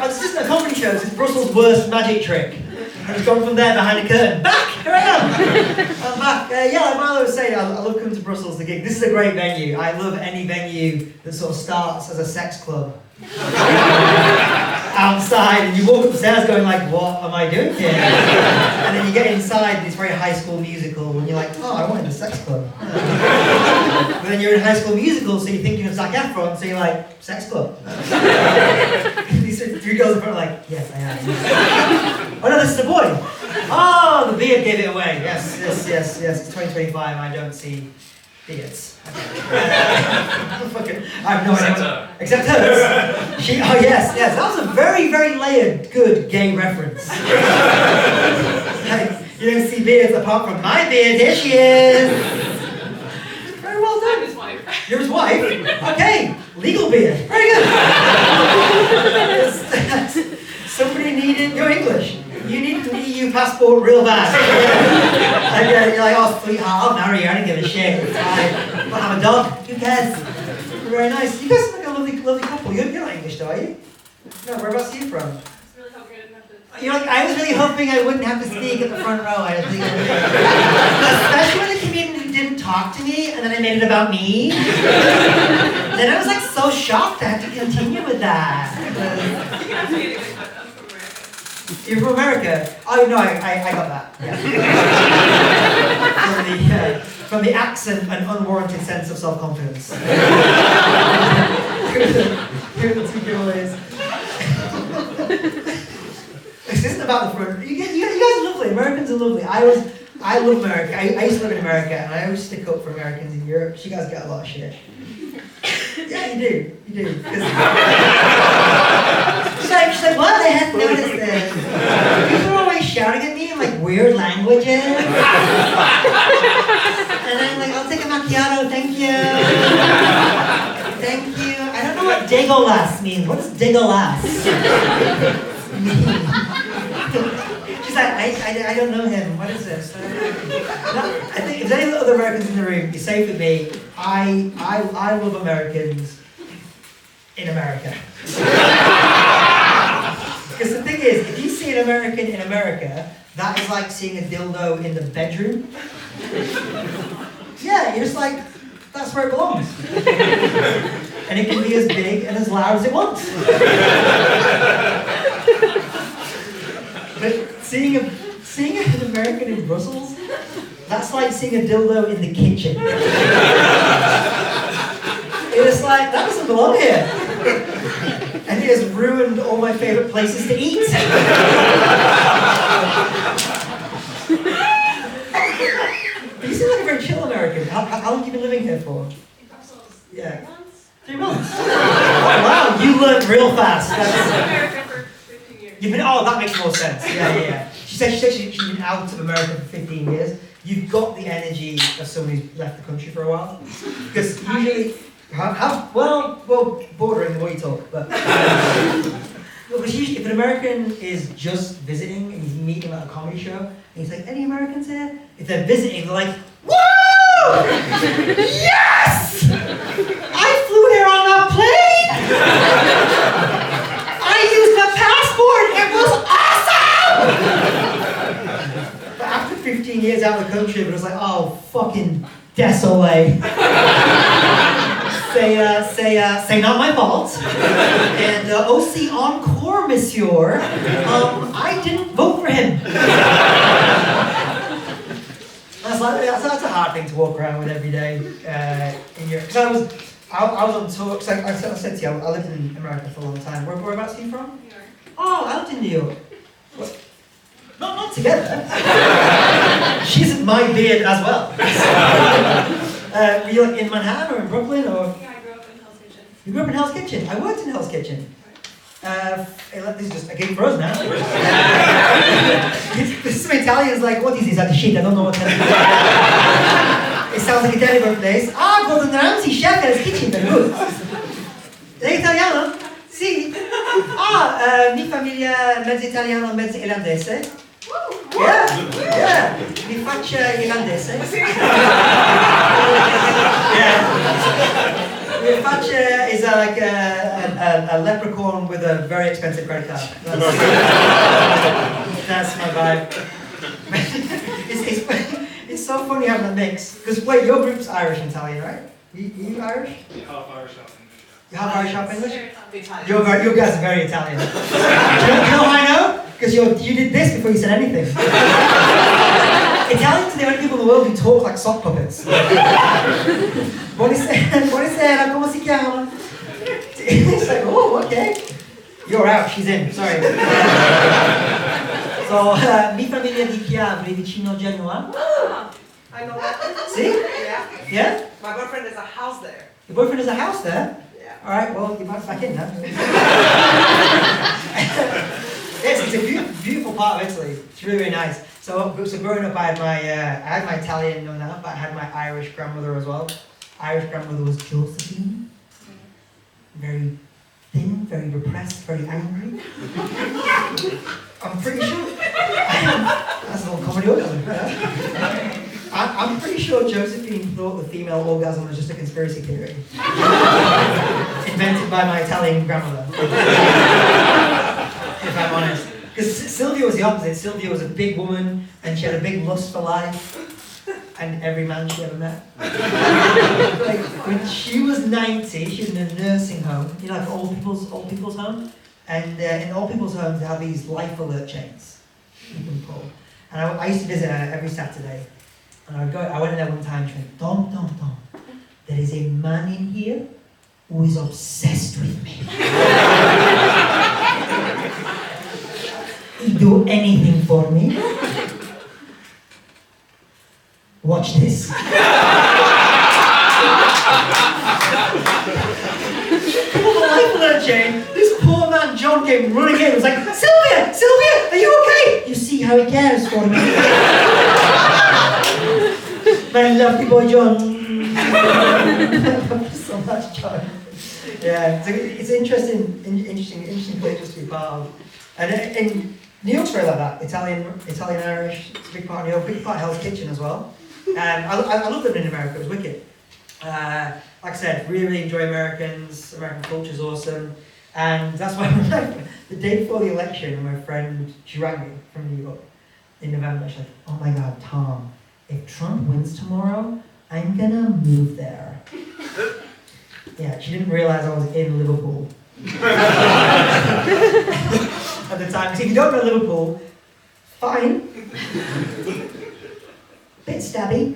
was just at a comedy show. It's Brussels' worst magic trick. I've gone from there behind a curtain. Back! Here I am! I'm back. Yeah, like Milo was saying, I love coming to Brussels, the gig. This is a great venue. I love any venue that sort of starts as a sex club. Outside, and you walk upstairs going like, what am I doing here? And then you get inside, and it's very High School Musical, and you're like, oh, I wanted a sex club. But then you're in High School Musical, so you're thinking of Zac Efron, so you're like, sex club. These three girls in front are like, yes, I am. Oh no, this is the boy. Oh, the beard gave it away. Yes. It's 2025, I don't see beards. I have no idea. Except hers. Oh yes, that was a very, very layered, good gay reference. Like, you don't see beards apart from my beard. Here she is. Very well done. I'm his wife. You're his wife? Okay, legal beard. Very good. Somebody needed your English. You need an EU passport real bad. And you're like, oh sweetheart, I'll marry you, I don't give a shit. It's fine. I'll have a dog, who cares? Very nice. You guys are like a lovely couple. You're not English though, are you? No, whereabouts are you from? I was really hoping I didn't have to. You're like, I was really hoping I wouldn't have to speak at the front row. I don't think I would. Especially when the comedian didn't talk to me and then I made it about me. Then I was like so shocked I had to continue with that. You can ask me anything, but I'm from America. You're from America? Oh no, I got that. Yeah. From the accent and unwarranted sense of self-confidence. Here are the two giveaways. This isn't about the front. You guys are lovely. Americans are lovely. I love America. I used to live in America, and I always stick up for Americans in Europe. You guys get a lot of shit. Yeah, you do. She's like, what? They hadn't noticed this. People are always shouting at me in like weird languages. And I'm like, I'll take a macchiato, thank you. Thank you. I don't know what Degolas means. What does Degolas mean? She's like, I don't know him. What is this? No, I think if there's any other Americans in the room, you're safe with me. I love Americans in America. Because the thing is, if you see an American in America, that is like seeing a dildo in the bedroom. Yeah, you're just like, that's where it belongs. And it can be as big and as loud as it wants. But seeing an American in Brussels, that's like seeing a dildo in the kitchen. It's like, that doesn't belong here. And it has ruined all my favourite places to eat. But you seem like a very chill American. How long have you been living here for? In Brussels. Yeah. 3 months. 3 months? Oh wow, you learned real fast. I've been in America for 15 years. You've been, oh, that makes more sense. Yeah. She said she's been out of America for 15 years. You've got the energy of someone who's left the country for a while. Because usually, well, bordering the way you talk, but because usually if an American is just visiting and he's meeting at a comedy show, and he's like, any Americans here? If they're visiting, they're like, whoa! Yes! I flew here on a plane! I used a passport! It was awesome! But after 15 years out of the country, it was like, oh, fucking désolé. Say not my fault. And aussi encore, monsieur. I didn't vote for him. That's a hard thing to walk around with every day in Europe. Because I was on tour. Cause I said to you, I lived in America for a long time. Whereabouts are you from? New York. Oh, I lived in New York. What? Not together. She's my beard as well. Were you like in Manhattan or in Brooklyn or? Yeah, I grew up in Hell's Kitchen. You grew up in Hell's Kitchen. I worked in Hell's Kitchen. This is just a game for us now. Some Italians like, what is this at the shit? I don't know what that is. It sounds like Italian place. Ah, Gordon Ramsay, chef at his kitchen, very good. Lei italiano? Sì. Mi famiglia mezzo italiano, mezzo irlandese. Yeah. Mi faccia irlandese. Yeah. Faccia is like a leprechaun with a very expensive credit card. That's my vibe. It's so funny having that mix. Because wait, your group's Irish and Italian, right? You Irish? Half Irish, half English. You have Irish, half English? Italian. You guys are very Italian. Do you know how I know? Because you did this before you said anything. Italians are the only people in the world who talk like sock puppets. Buonasera, come si chiama? It's like, oh, okay. You're out, she's in, sorry. So, mi famiglia di Chiavari, vicino Genoa. Ah, I know that. See? Yeah. Yeah? My boyfriend has a house there. Your boyfriend has a house there? Yeah. Alright, well, you're back in now. Yes, it's a beautiful part of Italy. It's really, really nice. So growing up, I had my Italian growing up, but I had my Irish grandmother as well. Irish grandmother was Josephine. Very thin, very depressed, very angry. I'm pretty sure. That's a little comedy orgasm. I'm pretty sure Josephine thought the female orgasm was just a conspiracy theory. Invented by my Italian grandmother. If I'm honest. Because Sylvia was the opposite. Sylvia was a big woman and she had a big lust for life. And every man she ever met. Like, when she was 90, she was in a nursing home, you know, like old people's home. And in old people's homes, they have these life alert chains you can pull. And I used to visit her every Saturday. And I went in there one time and she went, Tom, there is a man in here who is obsessed with me. He'd do anything for me. Watch this. Pull the life alert chain. This poor man John came running in. Was like, Sylvia, are you okay? You see how he cares for me. My lovely boy John. I love you so much, John. Yeah, it's an interesting place just to be part of. And New York's very like that. Italian, Irish. It's a big part of New York. Big part of Hell's Kitchen as well. I love living in America. It was wicked. Like I said, really enjoy Americans. American culture's awesome. And that's why the day before the election, my friend, she rang me from New York in November. She's like, oh my God, Tom, if Trump wins tomorrow, I'm gonna move there. Yeah, she didn't realize I was in Liverpool. At the time. So if you don't know Liverpool, fine. Bit stabby.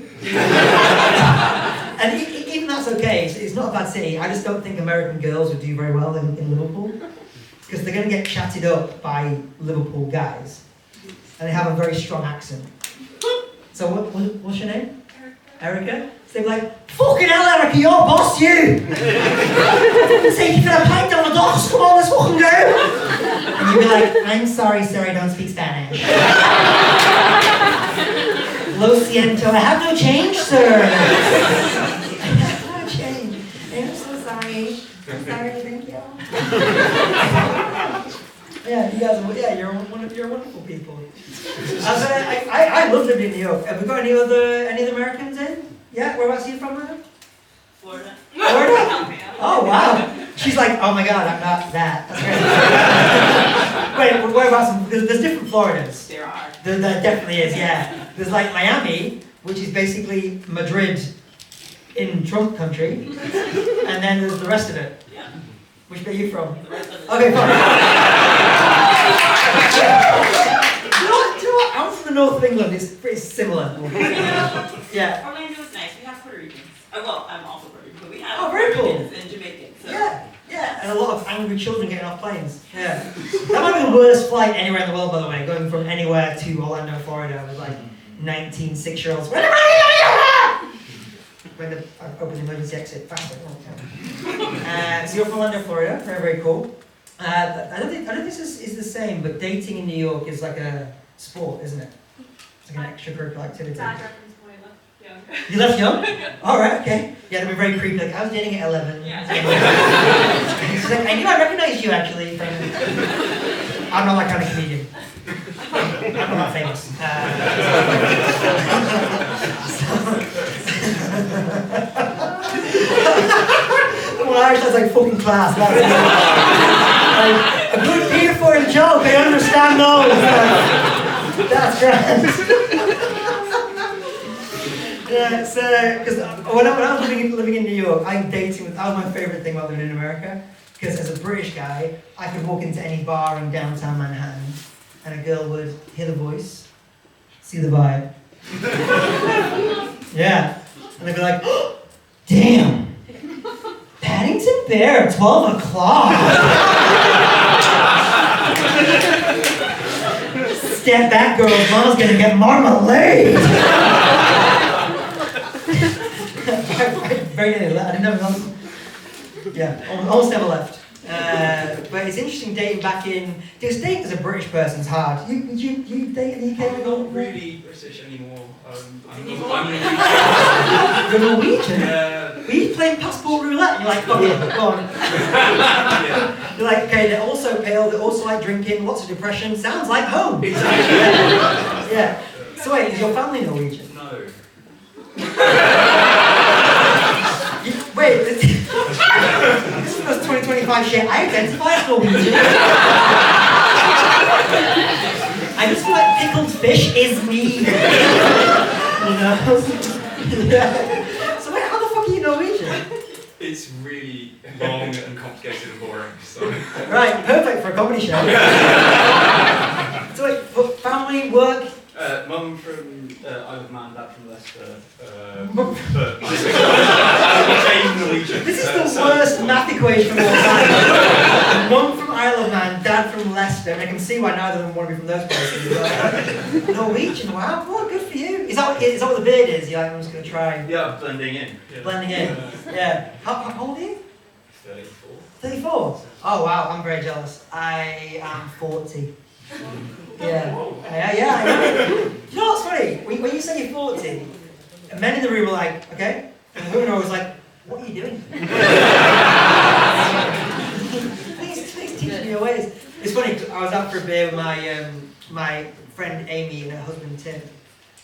And even that's okay. It's not a bad city. I just don't think American girls would do very well in Liverpool. Because they're going to get chatted up by Liverpool guys. And they have a very strong accent. So what's your name? Erica? So they're like, fucking hell, Erica, you're boss, you! Say, you got a pint down the docks, come on, let's fucking go! And you'd be like, I'm sorry, sir, I don't speak Spanish. Lo siento, I have no change, sir. I have no change. I'm so sorry. I'm sorry, thank you. Yeah, you guys are, you're wonderful people. I love living in New York. Have we got any other Americans in? Yeah, whereabouts are you from, Ryan? Florida. Florida? Oh, wow. She's like, oh my God, I'm not that. That's great. Wait, whereabouts? There's different Floridas. There are. There definitely is, yeah. There's like Miami, which is basically Madrid in Trump country. And then there's the rest of it. Yeah. Which bit are you from? The rest of it. Okay, fine. Do you know what? I'm from the north of England. It's pretty similar. Yeah. Orlando is nice. We have Puerto Ricans. Well, I'm also Puerto Rican, but we have Oh, very Puerto cool. Ricans and Jamaicans. So. Yeah. And a lot of angry children getting off planes. Yeah. That might be the worst flight anywhere in the world, by the way. Going from anywhere to Orlando, Florida, with like 19 6-year-olds. When the open the emergency exit faster. So you're from Orlando, Florida. Very, very cool. I don't think this is the same, but dating in New York is like a sport, isn't it? It's like an extracurricular activity. Dad reference when I left young. You left young? Alright, okay. Yeah, they'd be very creepy, like, I was dating at 11. Yeah. She's like, I knew I recognized you actually from... I'm not that kind of comedian. I'm not that famous. normal Irish, that's like fucking class. That's like, a good beer for a joke, I understand those. That's grand. Yeah, so, because when I was living in New York, that was my favourite thing about living in America. Because as a British guy, I could walk into any bar in downtown Manhattan, and a girl would hear the voice, see the vibe. Yeah. And they'd be like, oh, damn! Paddington Bear at 12 o'clock! Step back, girls, mama's gonna get marmalade! Very nearly left. I didn't have enough. Yeah, almost never left. But it's interesting dating back in. Because dating as a British person's hard. You date in the UK? I'm not really British anymore. I'm You're Norwegian? Yeah. Were you playing passport roulette? And you're like, oh yeah, go on. Yeah. You're like, okay, they're also pale, they also like drinking, lots of depression. Sounds like home. Exactly. Yeah. So wait, is your family Norwegian? No. Wait, this is 2025 shit. I identify as Norwegian. I just feel like pickled fish is me. You know? Yeah. So wait, how the fuck are you Norwegian? It's really long and complicated and boring. So. Right, perfect for a comedy show. So wait, family, work? Mum from Isle of Man, dad from Leicester. Mum- But I'm Norwegian. This is the worst math equation of all time. Mum from Isle of Man, dad from Leicester, and I can see why neither of them want to be from those places. But, Norwegian, wow, well, good for you. Is that what the beard is? Yeah, I'm just going to try. Yeah, blending in. Yeah. Blending in. Yeah. How old are you? 34. 34? Oh wow, I'm very jealous. I am 40. Yeah. Yeah. You know what's funny? When you say you're 40, men in the room are like, okay? And the women are always like, what are you doing? please teach me your ways. It's funny, I was out for a beer with my friend Amy and her husband Tim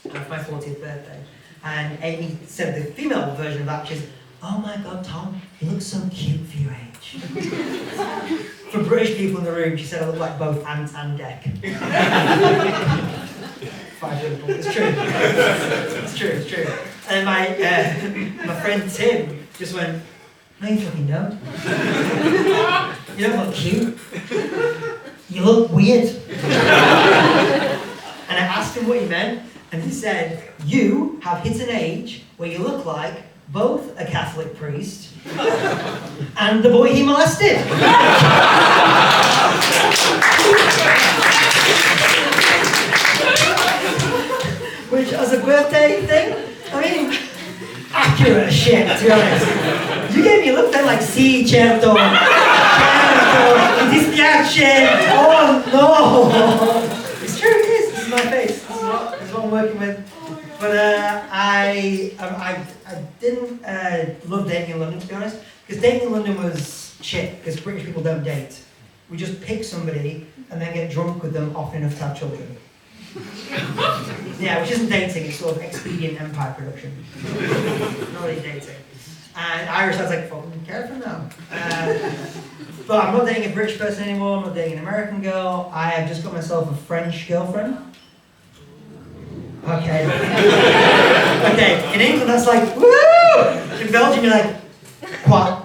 for my 40th birthday. And Amy said the female version of that, which is, oh my god, Tom, you look so cute for your age. For British people in the room, she said I look like both Ant and Dec. 5 people. It's true. It's true. And my friend Tim just went, no you fucking don't. You don't look cute. You look weird. And I asked him what he meant, and he said, you have hit an age where you look like both a Catholic priest and the boy he molested. Which, as a birthday thing, I mean, accurate as shit, to be honest. You gave me a look then like, sì, certo, mi dispiace, oh no. It's true, it is. This is my face. This is what I'm working with. But I didn't love dating in London, to be honest, because dating in London was shit, because British people don't date. We just pick somebody and then get drunk with them often enough to have children. Yeah, which isn't dating, it's sort of expedient empire production. Not really dating. And Irish, I was like, fucking careful now. But I'm not dating a British person anymore, I'm not dating an American girl. I have just got myself a French girlfriend. Okay. Okay, in England that's like, woo! In Belgium you're like, quoi?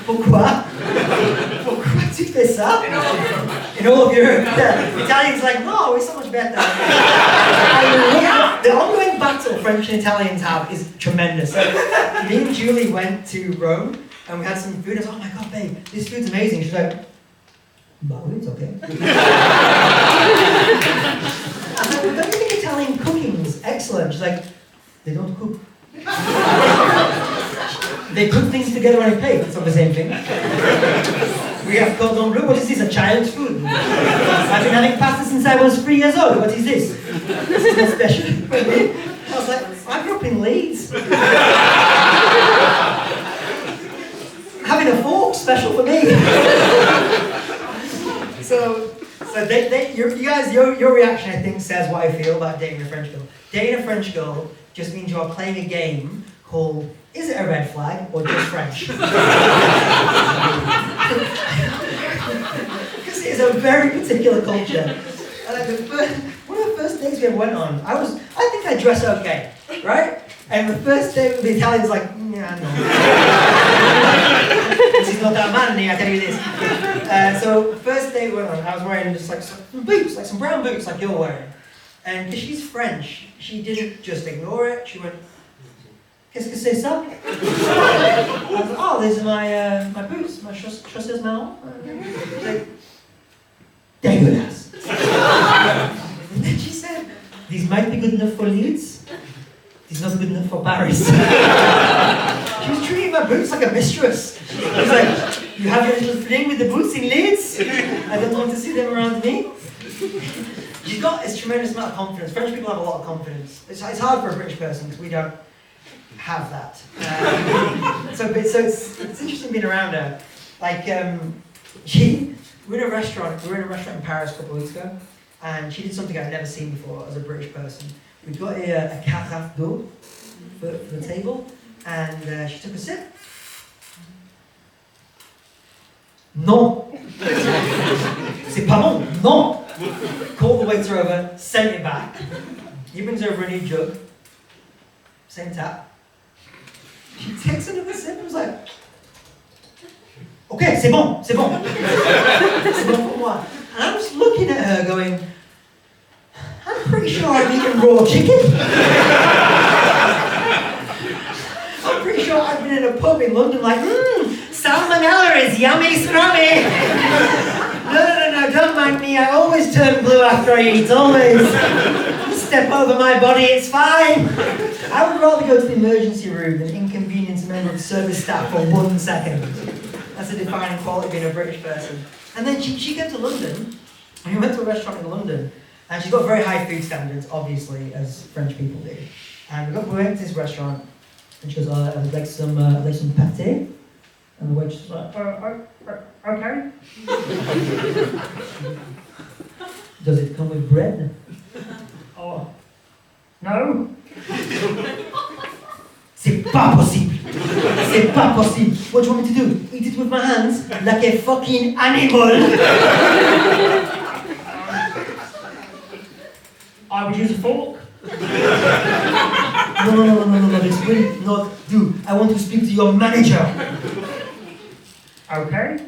Pourquoi? Pourquoi tu fais ça? In all of Europe, yeah. Italians like, no, we're so much better. The ongoing battle French and Italians have is tremendous. So, me and Julie went to Rome and we had some food. I was like, oh my god, babe, this food's amazing. She's like, no, it's okay. I was like, well, don't you think Italian cooking's excellent? She's like, they don't cook. They put things together on a plate, it's not the same thing. We have cordon bleu, what is this, a child's food? I've been having pasta since I was 3 years old, what is this? This is not special for me. I was like, I grew up in Leeds. Having a fork, special for me. So your reaction, I think, says what I feel about dating a French girl. Dating a French girl just means you are playing a game called "Is it a red flag or just French?" Because it is a very particular culture. And like one of the first days we ever went on, I think I dress okay, right? And the first day the Italian's like, yeah, no. This is not that manly, I tell you this. So first day we went on, I was wearing just like some boots, like some brown boots like you're wearing. And because she's French, she didn't just ignore it, she went, "Qu'est-ce que c'est ça?" I was like, "Oh, these are my boots, my chaussettes marron." She's like, "Dégueulasse." And then she said, "These might be good enough for Leeds. He's not good enough for Paris." She was treating my boots like a mistress. She was like, "You have your little fling with the boots in Leeds? I don't want to see them around me." She's got this tremendous amount of confidence. French people have a lot of confidence. It's hard for a British person because we don't have that. So it's interesting being around her. Like, we were in a restaurant in Paris a couple of weeks ago, and she did something I'd never seen before as a British person. We got a carafe d'eau for the table, and she took a sip. Non. C'est pas bon. Non. Called the waiter over, sent it back. He brings over a new jug. Same tap. She takes another sip and was like, "Okay, c'est bon, c'est bon. C'est bon pour moi." And I'm just looking at her going, "I'm pretty sure I've eaten raw chicken." I'm pretty sure I've been in a pub in London like, "Salmonella is yummy scrummy." No, don't mind me. I always turn blue after I eat, always. Step over my body, it's fine. I would rather go to the emergency room than inconvenience a member of service staff for 1 second. That's a defining quality of being a British person. And then she came to London, and we went to a restaurant in London, and she's got very high food standards, obviously, as French people do. And we went to this restaurant, and she goes, I'd like some pâté. And the waitress was like, "Okay." "Does it come with bread?" "Oh, no." "C'est pas possible. C'est pas possible. What do you want me to do? Eat it with my hands like a fucking animal?" "I would use a fork." No, this will not do. I want to speak to your manager." "Okay."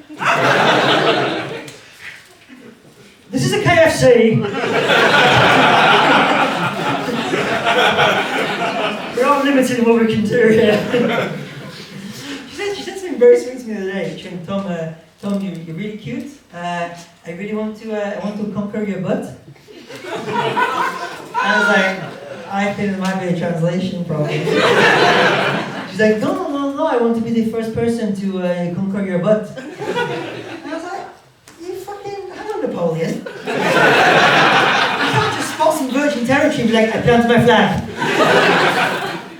"This is a KFC. We're all limited in what we can do here." She said something very sweet to me the other day. She went, Tom, you're really cute. I really want to conquer your butt." I was like, I think there might be a translation problem. She's like, no, I want to be the first person to conquer your butt. And I was like, you fucking, hang on, Napoleon. You can't just spot some virgin territory and be like, "I plant my flag."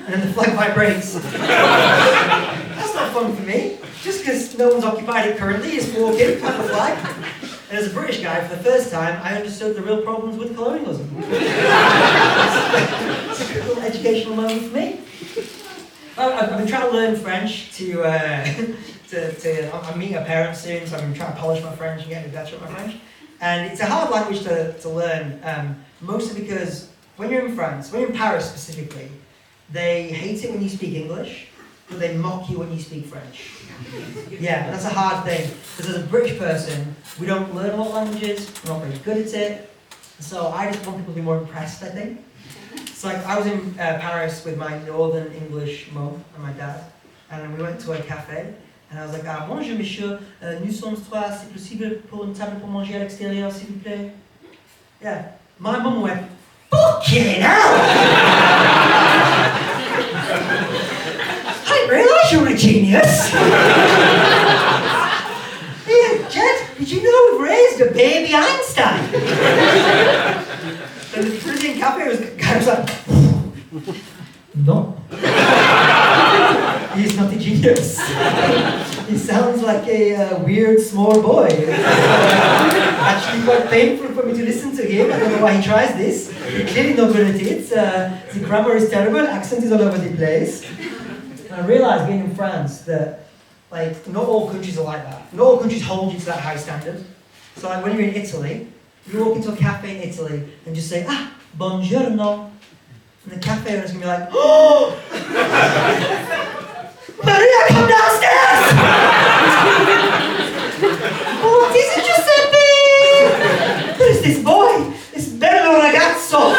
And then the flag vibrates. That's not fun for me. Just because no one's occupied it currently, just walk in, plant the flag. And as a British guy, for the first time, I understood the real problems with colonialism. It's a cool educational moment for me. I've been trying to learn French I'm meeting a parent soon, so I've been trying to polish my French and get better at my French. And it's a hard language to learn, mostly because when you're in France, when you're in Paris specifically, they hate it when you speak English, but they mock you when you speak French. Yeah, that's a hard thing, because as a British person, we don't learn a lot of languages, we're not very good at it, so I just want people to be more impressed, I think. So like, I was in Paris with my northern English mum and my dad, and we went to a cafe, and I was like, "Bonjour monsieur, nous sommes trois, c'est possible pour une table pour manger à l'extérieur, s'il vous plaît?" Yeah, my mum went, "Fucking hell! I didn't realise you were a genius!" "Yeah, Jed, did you know we've raised a baby Einstein?" And the Brazilian cafe guy was like, "No. He's not a genius. He sounds like a weird small boy. It's actually quite painful for me to listen to him. I don't know why he tries this. He's clearly not good at it. The grammar is terrible, accent is all over the place. And I realised being in France that, like, not all countries are like that. Not all countries hold you to that high standard. So, like, when you're in Italy, you walk into a cafe in Italy and just say, buongiorno. And the cafe owner's going to be like, oh! Maria, come downstairs! What is it, Giuseppe? Who is this boy? This bello ragazzo.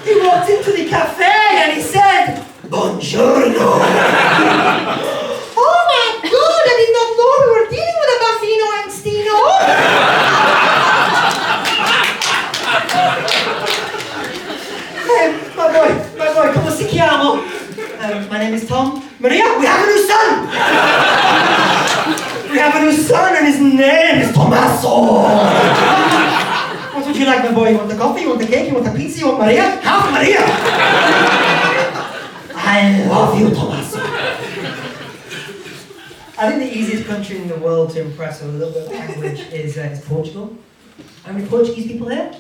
He walked into the cafe and he said, buongiorno. Oh my God, I did not know we were dealing with a bambino angstino. My boy, come si chiamo? My name is Tom. Maria, we have a new son! We have a new son and his name is Tommaso! What would you like, my boy? You want the coffee? You want the cake? You want the pizza? You want Maria? Have Maria! I love you, Tommaso. I think the easiest country in the world to impress with a little bit of language is Portugal. How many Portuguese people here?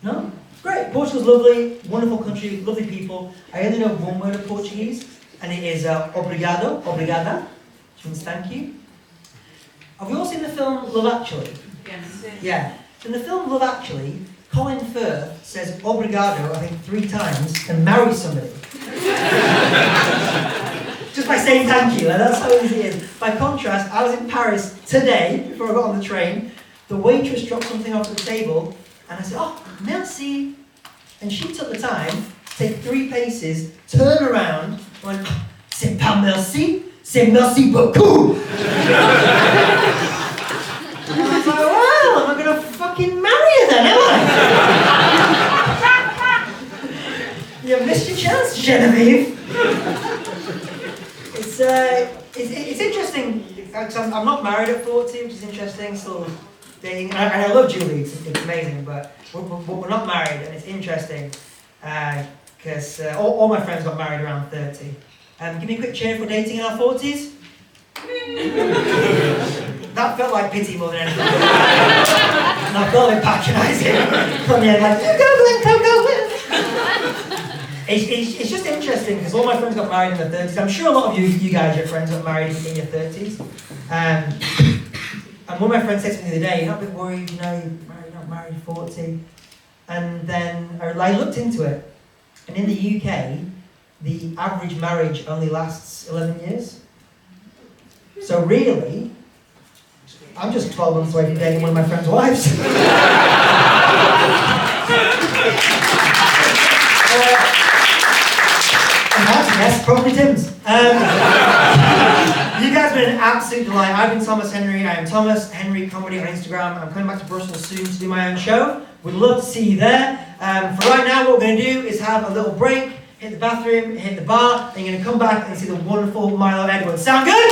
No? Great. Portugal's lovely, wonderful country, lovely people. I only know one word of Portuguese, and it is obrigado, obrigada, which means thank you. Have you all seen the film Love Actually? Yes. Yeah. So in the film Love Actually, Colin Firth says obrigado, I think 3 times, and marries somebody. Just by saying thank you, and that's how easy it is. By contrast, I was in Paris today, before I got on the train, the waitress dropped something off the table, and I said, oh, merci. And she took the time to take 3 paces, turn around, and went, c'est pas merci, c'est merci beaucoup. And I was like, well, am I going to fucking marry her then, am I? You missed your chance, Genevieve. It's interesting, because I'm not married at 40, which is interesting, still dating, and I love Julie, it's amazing, but we're not married, and it's interesting, because all my friends got married around 30. Give me a quick cheer for dating in our 40s. That felt like pity more than anything. And I felt like patronising from the end, like, go. It's just interesting, because all my friends got married in their 30s. I'm sure a lot of you guys, your friends, got married in your 30s. And one of my friends said to me the other day, you're not a bit worried, you know, you're not married 40. And then I looked into it, and in the UK, the average marriage only lasts 11 years. So really, I'm just 12 months away from dating one of my friend's wives. Yes, probably Tim's. You guys have been an absolute delight. I've been Thomas Henry. I am Thomas Henry Comedy on Instagram. I'm coming back to Brussels soon to do my own show. We'd love to see you there. For right now, what we're going to do is have a little break, hit the bathroom, hit the bar, and you're going to come back and see the wonderful MIlo Edwards. Sound good?